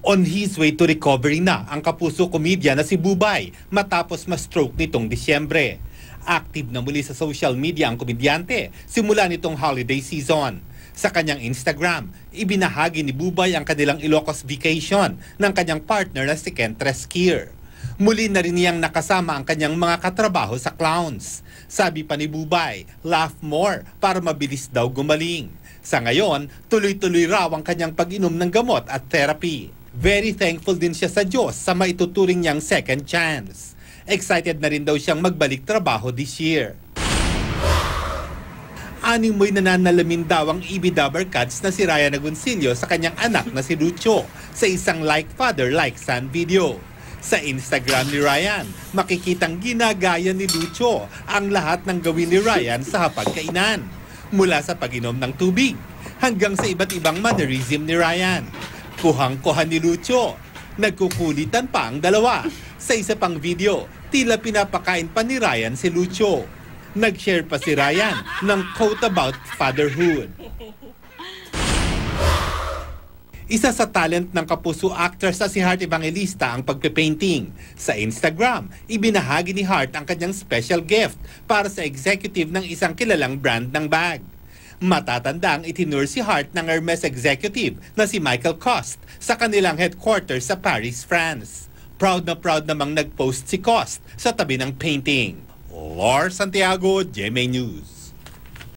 On his way to recovery na ang kapuso komedya na si Bubay matapos ma-stroke nitong Disyembre. Active na muli sa social media ang komedyante simula nitong holiday season. Sa kanyang Instagram, ibinahagi ni Bubay ang kanilang Ilocos vacation ng kanyang partner na si Ken Treskier. Muli na rin niyang nakasama ang kanyang mga katrabaho sa clowns. Sabi pa ni Bubay, laugh more para mabilis daw gumaling. Sa ngayon, tuloy-tuloy raw ang kanyang pag-inom ng gamot at therapy. Very thankful din siya sa Diyos sa maituturing niyang second chance. Excited na rin daw siyang magbalik trabaho this year. Animoy nananalamin daw ang EBW Cats na si Ryan Agoncillo sa kanyang anak na si Lucho sa isang like father like son video. Sa Instagram ni Ryan, makikitang ginagaya ni Lucho ang lahat ng gawin ni Ryan sa hapagkainan. Mula sa pag-inom ng tubig hanggang sa iba't ibang mannerism ni Ryan. Kuhang-kuha ni Lucho. Nagkukulitan pa ang dalawa. Sa isa pang video, tila pinapakain pa ni Ryan si Lucho. Nag-share pa si Ryan ng quote about fatherhood. Isa sa talent ng kapuso actress na si Heart Evangelista ang pagpe-painting. Sa Instagram, ibinahagi ni Heart ang kanyang special gift para sa executive ng isang kilalang brand ng bag. Matatanda ang itinur si Heart ng Hermes executive na si Michael Cost sa kanilang headquarters sa Paris, France. Proud namang nag-post si Cost sa tabi ng painting. Lor Santiago, GMA News.